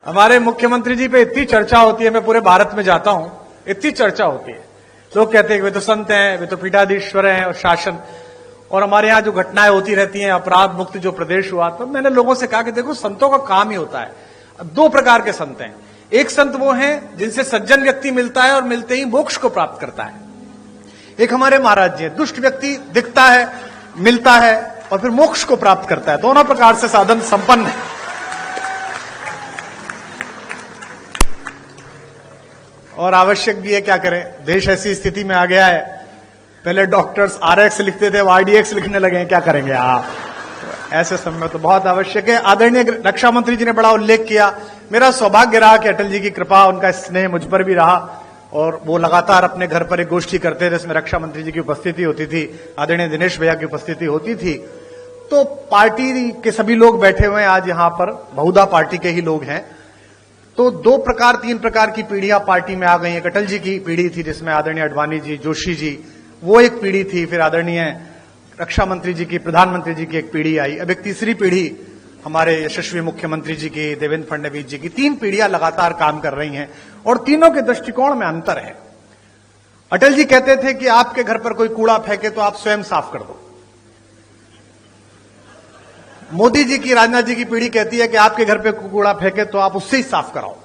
हमारे मुख्यमंत्री जी पे इतनी चर्चा होती है, मैं पूरे भारत में जाता हूं, इतनी चर्चा होती है। लोग कहते हैं कि वे तो संत हैं, वे तो पीठाधीश्वर हैं और शासन, और हमारे यहाँ जो घटनाएं होती रहती हैं, अपराध मुक्त जो प्रदेश हुआ, तो मैंने लोगों से कहा कि देखो, संतों का काम ही होता है। दो प्रकार के संत हैं। एक संत वो हैं जिनसे सज्जन व्यक्ति मिलता है और मिलते ही मोक्ष को प्राप्त करता है। एक हमारे महाराज जी हैं, दुष्ट व्यक्ति दिखता है, मिलता है और फिर मोक्ष को प्राप्त करता है। दोनों प्रकार से साधन संपन्न है। और आवश्यक भी है, क्या करें, देश ऐसी स्थिति में आ गया है। पहले डॉक्टर्स RX लिखते थे, वो RDX लिखने लगे हैं, क्या करेंगे आप। ऐसे समय तो बहुत आवश्यक है। आदरणीय रक्षा मंत्री जी ने बड़ा उल्लेख किया। मेरा सौभाग्य रहा कि अटल जी की कृपा, उनका स्नेह मुझ पर भी रहा और वो लगातार अपने घर पर एक गोष्ठी करते थे, जिसमें रक्षा मंत्री जी की उपस्थिति होती थी, आदरणीय दिनेश भैया की उपस्थिति होती थी। तो पार्टी के सभी लोग बैठे हुए हैं आज यहां पर, बहुधा पार्टी के ही लोग हैं। तो तीन प्रकार की पीढ़ियां पार्टी में आ गई हैं। अटल जी की पीढ़ी थी जिसमें आदरणीय अडवाणी जी, जोशी जी, वो एक पीढ़ी थी। फिर आदरणीय रक्षा मंत्री जी की, प्रधानमंत्री जी की एक पीढ़ी आई। अब एक तीसरी पीढ़ी हमारे यशस्वी मुख्यमंत्री जी की, देवेंद्र फडणवीस जी की। तीन पीढ़ियां लगातार काम कर रही हैं और तीनों के दृष्टिकोण में अंतर है। अटल जी कहते थे कि आपके घर पर कोई कूड़ा फेंके तो आप स्वयं साफ कर दो। मोदी जी की, राजनाथ जी की पीढ़ी कहती है कि आपके घर पे कूड़ा फेंके तो आप उससे ही साफ कराओ।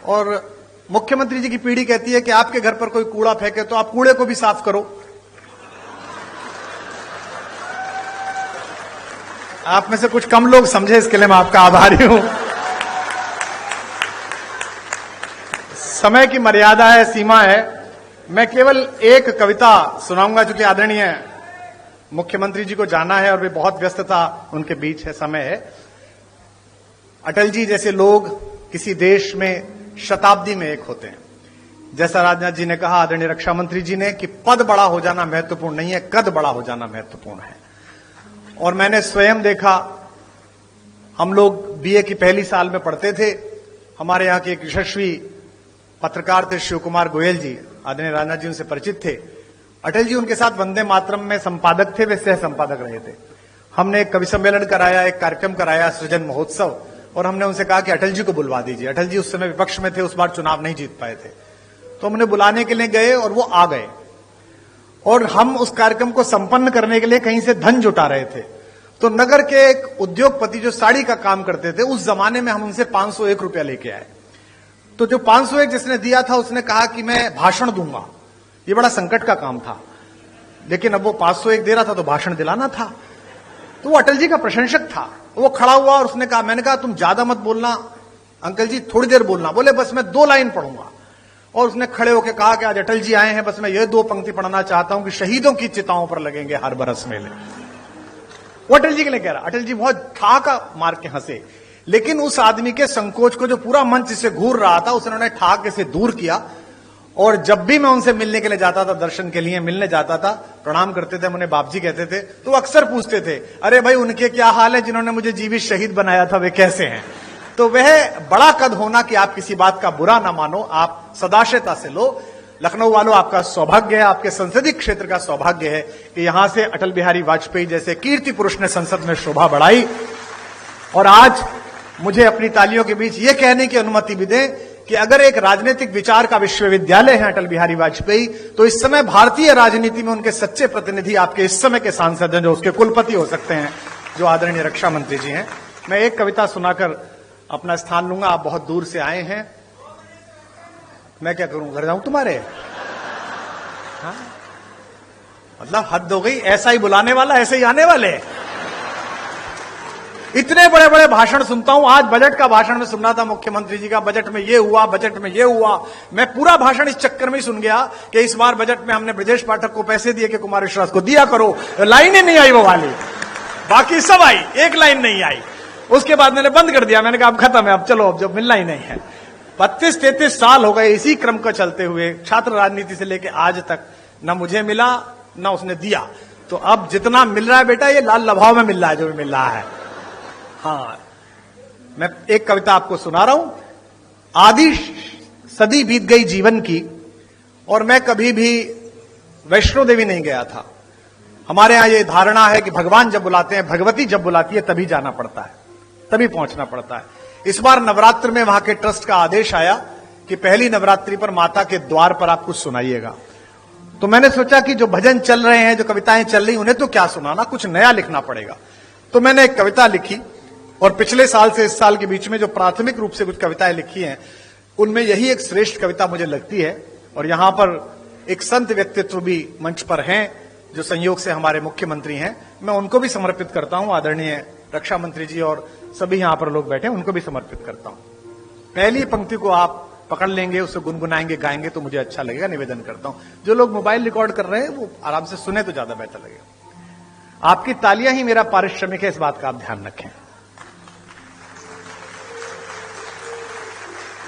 और मुख्यमंत्री जी की पीढ़ी कहती है कि आपके घर पर कोई कूड़ा फेंके तो आप कूड़े को भी साफ करो। आप में से कुछ कम लोग समझे, इसके लिए मैं आपका आभारी हूं। समय की मर्यादा है, सीमा है। मैं केवल एक कविता सुनाऊंगा, क्योंकि आदरणीय मुख्यमंत्री जी को जाना है और वे बहुत व्यस्तता उनके बीच है, समय है। अटल जी जैसे लोग किसी देश में शताब्दी में एक होते हैं। जैसा राजनाथ जी ने कहा, आदरणीय रक्षा मंत्री जी ने, कि पद बड़ा हो जाना महत्वपूर्ण नहीं है, कद बड़ा हो जाना महत्वपूर्ण है। और मैंने स्वयं देखा, हम लोग BA की पहली साल में पढ़ते थे। हमारे यहाँ के एक यशस्वी पत्रकार थे शिव कुमार गोयल जी, आदरणीय राजनाथ जी उनसे परिचित थे। अटल जी उनके साथ वंदे मातरम में संपादक थे, वे सह संपादक रहे थे। हमने एक कवि सम्मेलन कराया, एक कार्यक्रम कराया, सृजन महोत्सव, और हमने उनसे कहा कि अटल जी को बुलवा दीजिए। अटल जी उस समय विपक्ष में थे, उस बार चुनाव नहीं जीत पाए थे। तो हमने बुलाने के लिए गए और वो आ गए, और हम उस कार्यक्रम को संपन्न करने के लिए कहीं से धन जुटा रहे थे। तो नगर के एक उद्योगपति जो साड़ी का काम करते थे, उस जमाने में हम उनसे 501 रुपया लेके आए। तो जो 501 जिसने दिया था, उसने कहा कि मैं भाषण दूंगा। ये बड़ा संकट का काम था, लेकिन अब वो 501 दे रहा था तो भाषण दिलाना था। तो वो अटल जी का प्रशंसक था। वो खड़ा हुआ और उसने कहा, मैंने कहा तुम ज्यादा मत बोलना अंकल जी, थोड़ी देर बोलना। बोले बस मैं 2 लाइन पढ़ूंगा। और उसने खड़े होकर कहा कि आज अटल जी आए हैं, बस मैं ये 2 पंक्ति पढ़ना चाहता हूं कि शहीदों की चिताओं पर लगेंगे हर बरस मेले। वो अटल जी के लिए कह रहा। अटल जी बहुत ठाका मार के हंसे, लेकिन उस आदमी के संकोच को, जो पूरा मंच से घूर रहा था, उसने ठाके से दूर किया। और जब भी मैं उनसे मिलने के लिए जाता था, दर्शन के लिए मिलने जाता था, प्रणाम करते थे, उन्हें बाप जी कहते थे, तो अक्सर पूछते थे, अरे भाई उनके क्या हाल है जिन्होंने मुझे जीवित शहीद बनाया था, वे कैसे हैं। तो वह बड़ा कद होना कि आप किसी बात का बुरा ना मानो, आप सदाशयता से लो। लखनऊ वालों, आपका सौभाग्य है, आपके संसदीय क्षेत्र का सौभाग्य है कि यहां से अटल बिहारी वाजपेयी जैसे कीर्ति पुरुष ने संसद में शोभा बढ़ाई। और आज मुझे अपनी तालियों के बीच ये कहने की अनुमति भी दें कि अगर एक राजनीतिक विचार का विश्वविद्यालय है अटल बिहारी वाजपेयी, तो इस समय भारतीय राजनीति में उनके सच्चे प्रतिनिधि आपके इस समय के सांसद हैं, जो उसके कुलपति हो सकते हैं, जो आदरणीय रक्षा मंत्री जी हैं। मैं एक कविता सुनाकर अपना स्थान लूंगा। आप बहुत दूर से आए हैं, मैं क्या करूं, घर जाऊं तुम्हारे? हाँ? मतलब हद हो गई, ऐसा ही बुलाने वाला ऐसे ही आने वाले। इतने बड़े बड़े भाषण सुनता हूं। आज बजट का भाषण में सुनना था मुख्यमंत्री जी का, बजट में ये हुआ, बजट में ये हुआ। मैं पूरा भाषण इस चक्कर में ही सुन गया कि इस बार बजट में हमने ब्रजेश पाठक को पैसे दिए कि कुमार विश्वास को दिया करो। लाइन ही नहीं आई वो वाली, बाकी सब आई, एक लाइन नहीं आई। उसके बाद मैंने बंद कर दिया, मैंने कहा अब खत्म है, अब चलो, अब जब मिलना ही नहीं है। 32-33 साल हो गए इसी क्रम को चलते हुए, छात्र राजनीति से लेकर आज तक न मुझे मिला न उसने दिया। तो अब जितना मिल रहा है बेटा, ये लाल लभाव में मिल रहा है, जो भी मिल रहा है। हाँ, मैं एक कविता आपको सुना रहा हूं। आधी सदी बीत गई जीवन की और मैं कभी भी वैष्णो देवी नहीं गया था। हमारे यहां ये धारणा है कि भगवान जब बुलाते हैं, भगवती जब बुलाती है, तभी जाना पड़ता है, तभी पहुंचना पड़ता है। इस बार नवरात्र में वहां के ट्रस्ट का आदेश आया कि पहली नवरात्रि पर माता के द्वार पर आप कुछ सुनाइएगा। तो मैंने सोचा कि जो भजन चल रहे हैं, जो कविताएं चल रही, उन्हें तो क्या सुनाना, कुछ नया लिखना पड़ेगा। तो मैंने एक कविता लिखी और पिछले साल से इस साल के बीच में जो प्राथमिक रूप से कुछ कविताएं लिखी हैं, उनमें यही एक श्रेष्ठ कविता मुझे लगती है। और यहां पर एक संत व्यक्तित्व भी मंच पर हैं जो संयोग से हमारे मुख्यमंत्री हैं, मैं उनको भी समर्पित करता हूं। आदरणीय रक्षा मंत्री जी और सभी यहां पर लोग बैठे हैं, उनको भी समर्पित करता हूं। पहली पंक्ति को आप पकड़ लेंगे, उसे गुनगुनाएंगे, गाएंगे तो मुझे अच्छा लगेगा। निवेदन करता हूं, जो लोग मोबाइल रिकॉर्ड कर रहे हैं वो आराम से सुने तो ज्यादा बेहतर लगेगा। आपकी तालियां ही मेरा पारिश्रमिक है, इस बात का आप ध्यान रखें।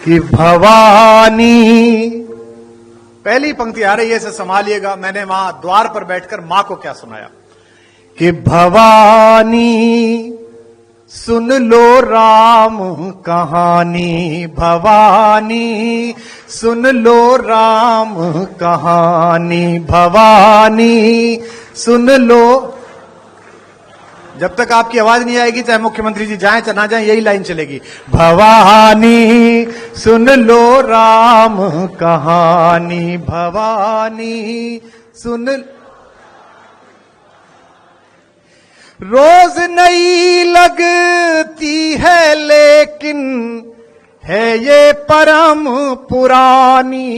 कि भवानी, पहली पंक्ति आ रही है, इसे संभालिएगा। मैंने वहां द्वार पर बैठकर मां को क्या सुनाया कि भवानी सुन लो राम कहानी, भवानी सुन लो राम कहानी, भवानी सुन लो। जब तक आपकी आवाज नहीं आएगी, चाहे मुख्यमंत्री जी जाएं चाहे ना जाएं, यही लाइन चलेगी। भवानी सुन लो राम कहानी, भवानी सुन। रोज नई लगती है लेकिन है ये परम पुरानी।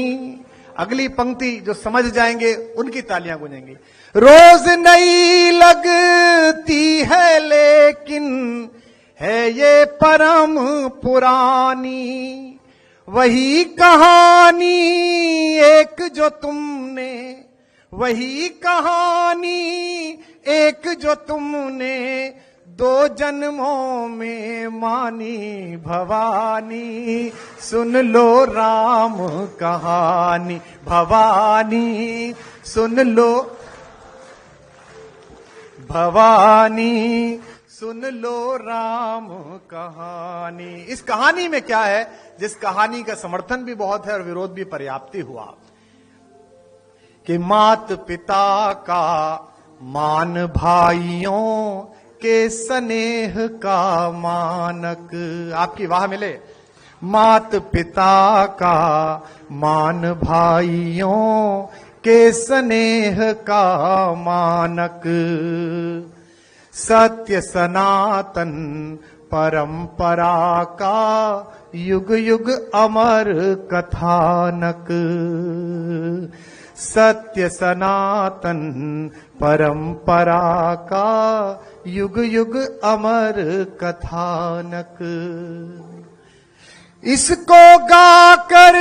अगली पंक्ति जो समझ जाएंगे उनकी तालियां गूंजेंगी। रोज नई लगती है लेकिन है ये परम पुरानी, वही कहानी एक जो तुमने, वही कहानी एक जो तुमने दो जन्मों में मानी, भवानी सुन लो राम कहानी, भवानी सुन लो, भवानी सुन लो राम कहानी। इस कहानी में क्या है, जिस कहानी का समर्थन भी बहुत है और विरोध भी पर्याप्त हुआ, कि मात पिता का मान भाइयों के स्नेह का मानक। आपकी वाह मिले। मात पिता का मान भाइयों के स्नेह का मानक, सत्य सनातन परंपरा का युग युग अमर कथानक, सत्य सनातन परंपरा का युग युग अमर कथानक। इसको गाकर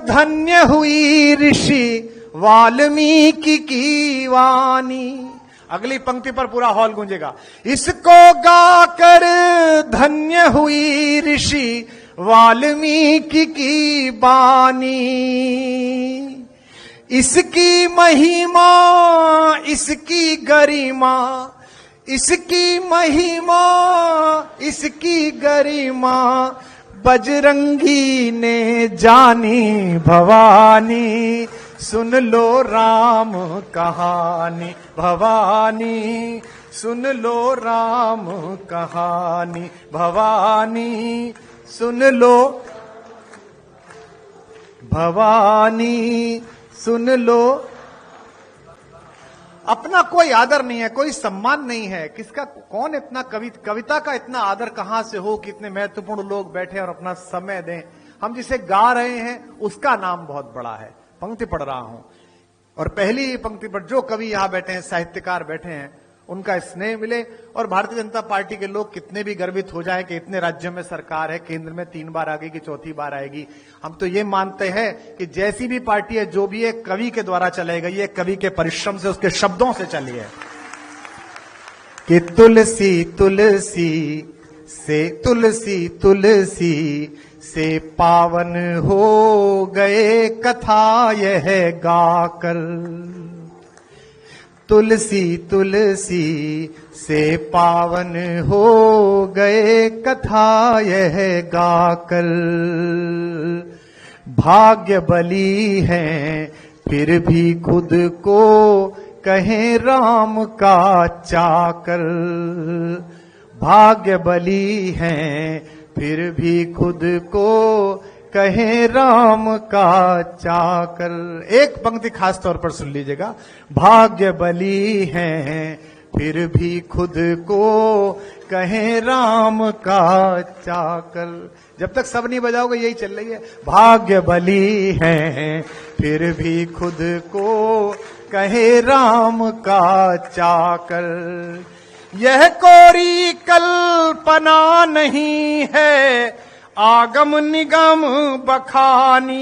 धन्य हुई ऋषि वाल्मीकि की वाणी। अगली पंक्ति पर पूरा हॉल गूंजेगा। इसको गाकर धन्य हुई ऋषि वाल्मीकि की वाणी, इसकी महिमा इसकी गरिमा, इसकी महिमा इसकी गरिमा बजरंगी ने जानी, भवानी सुन लो राम कहानी, भवानी सुन लो राम कहानी, भवानी सुन लो, भवानी सुन लो। अपना कोई आदर नहीं है, कोई सम्मान नहीं है, किसका कौन इतना कविता का इतना आदर कहां से हो कि इतने महत्वपूर्ण लोग बैठे और अपना समय दें। हम जिसे गा रहे हैं उसका नाम बहुत बड़ा है। पंक्ति पढ़ रहा हूं और पहली पंक्ति पर जो कवि यहां बैठे हैं, साहित्यकार बैठे हैं, उनका स्नेह मिले। और भारतीय जनता पार्टी के लोग कितने भी गर्वित हो जाएं कि इतने राज्यों में सरकार है, केंद्र में 3 बार आएगी, 4थी बार आएगी, हम तो ये मानते हैं कि जैसी भी पार्टी है, जो भी है, कवि के द्वारा चलाई गई है, कवि के परिश्रम से, उसके शब्दों से चली है। कि तुलसी तुलसी से, तुलसी तुलसी से पावन हो गए कथा यह गाकर, तुलसी तुलसी से पावन हो गए कथा यह गाकर। भाग्य बली हैं फिर भी खुद को कहें राम का चाकर, भाग्य बली हैं फिर भी खुद को कहे राम का चाकर। एक पंक्ति खास तौर पर सुन लीजिएगा। भाग्य बली हैं फिर भी खुद को कहे राम का चाकर। जब तक सब नहीं बजाओगे यही चल रही है। भाग्य बली हैं फिर भी खुद को कहे राम का चाकर। यह कोरी कल्पना नहीं है आगम निगम बखानी।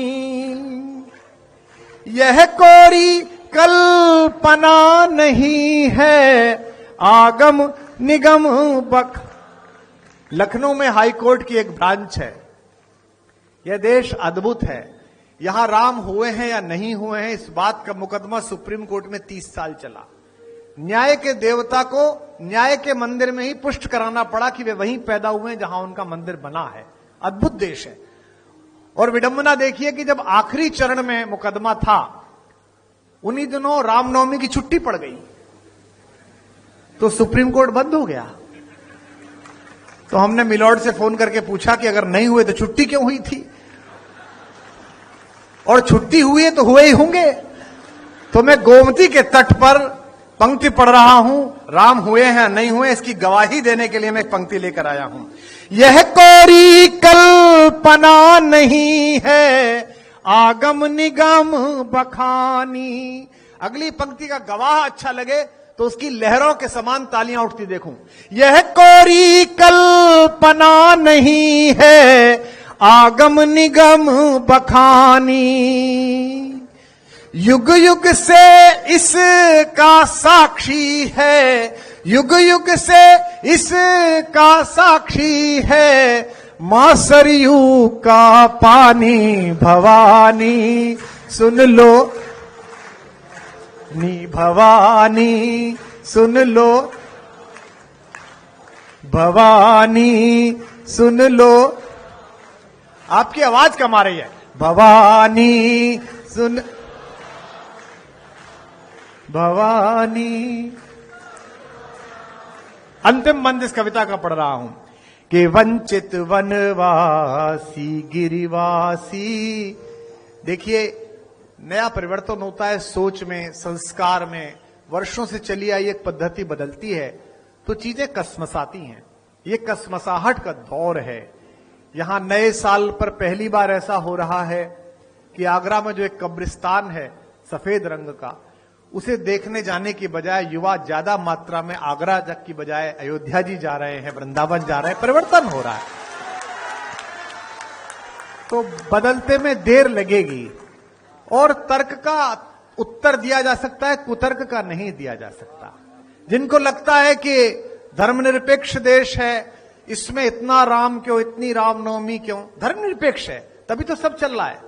यह कोरी कल्पना नहीं है आगम निगम बख। लखनऊ में हाई कोर्ट की एक ब्रांच है। यह देश अद्भुत है। यहां राम हुए हैं या नहीं हुए हैं इस बात का मुकदमा सुप्रीम कोर्ट में 30 साल चला। न्याय के देवता को न्याय के मंदिर में ही पुष्ट कराना पड़ा कि वे वहीं पैदा हुए जहां उनका मंदिर बना है। अद्भुत देश है। और विडंबना देखिए कि जब आखिरी चरण में मुकदमा था उन्हीं दिनों रामनवमी की छुट्टी पड़ गई तो सुप्रीम कोर्ट बंद हो गया। तो हमने मिलॉर्ड से फोन करके पूछा कि अगर नहीं हुए तो छुट्टी क्यों हुई थी, और छुट्टी हुई है तो हुए ही होंगे। तो मैं गोमती के तट पर पंक्ति पढ़ रहा हूं। राम हुए हैं नहीं हुए इसकी गवाही देने के लिए मैं एक पंक्ति लेकर आया हूं। यह कोरी कल्पना नहीं है आगम निगम बखानी। अगली पंक्ति का गवाह अच्छा लगे तो उसकी लहरों के समान तालियां उठती देखूं। यह कोरी कल्पना नहीं है आगम निगम बखानी। युग युग से इसका साक्षी है, युग युग से इसका साक्षी है मां सरयू का पानी भवानी। सुन लो नी भवानी, सुन लो भवानी, सुन लो। आपकी आवाज कम आ रही है। भवानी सुन भवानी। अंतिम बंद इस कविता का पढ़ रहा हूं कि वंचित वनवासी गिरिवासी। देखिए नया परिवर्तन होता है सोच में, संस्कार में। वर्षों से चली आई एक पद्धति बदलती है तो चीजें कसमसाती हैं। ये कसमसाहट का दौर है। यहां नए साल पर पहली बार ऐसा हो रहा है कि आगरा में जो एक कब्रिस्तान है सफेद रंग का, उसे देखने जाने की बजाय युवा ज्यादा मात्रा में आगरा तक की बजाय अयोध्या जी जा रहे हैं, वृंदावन जा रहे हैं। परिवर्तन हो रहा है। तो बदलते में देर लगेगी और तर्क का उत्तर दिया जा सकता है, कुतर्क का नहीं दिया जा सकता। जिनको लगता है कि धर्मनिरपेक्ष देश है, इसमें इतना राम क्यों, इतनी रामनवमी क्यों, धर्मनिरपेक्ष है तभी तो सब चल रहा है।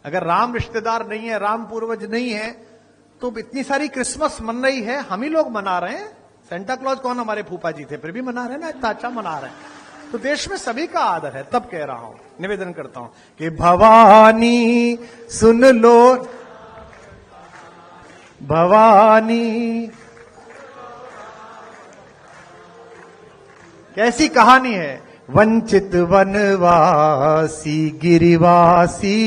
अगर राम रिश्तेदार नहीं है, राम पूर्वज नहीं है, तो इतनी सारी क्रिसमस मन रही है, हम ही लोग मना रहे हैं। सेंटा क्लॉज कौन हमारे फूफा जी थे, फिर भी मना रहे हैं ना, इतना अच्छा मना रहे हैं। तो देश में सभी का आदर है। तब कह रहा हूं, निवेदन करता हूं कि भवानी सुन लो भवानी। कैसी कहानी है। वंचित वनवासी गिरिवासी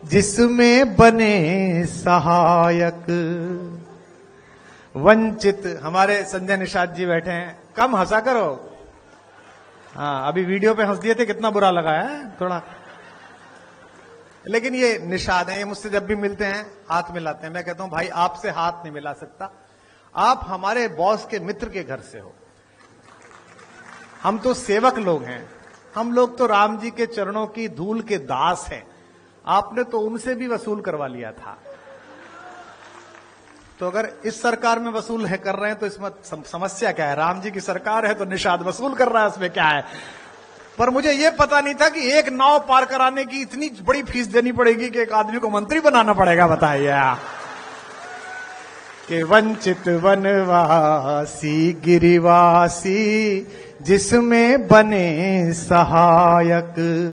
जिसमें बने सहायक। वंचित, हमारे संजय निषाद जी बैठे हैं, कम हंसा करो। हाँ, अभी वीडियो पे हंस दिए थे, कितना बुरा लगा है थोड़ा। लेकिन ये निषाद है, ये मुझसे जब भी मिलते हैं हाथ मिलाते हैं। मैं कहता हूं भाई आपसे हाथ नहीं मिला सकता, आप हमारे बॉस के मित्र के घर से हो। हम तो सेवक लोग हैं, हम लोग तो राम जी के चरणों की धूल के दास हैं। आपने तो उनसे भी वसूल करवा लिया था। तो अगर इस सरकार में वसूल है कर रहे हैं तो इसमें समस्या क्या है। राम जी की सरकार है तो निषाद वसूल कर रहा है, उसमें क्या है। पर मुझे यह पता नहीं था कि एक नाव पार कराने की इतनी बड़ी फीस देनी पड़ेगी कि एक आदमी को मंत्री बनाना पड़ेगा। बताइए कि वंचित वनवासी गिरिवासी जिसमें बने सहायक।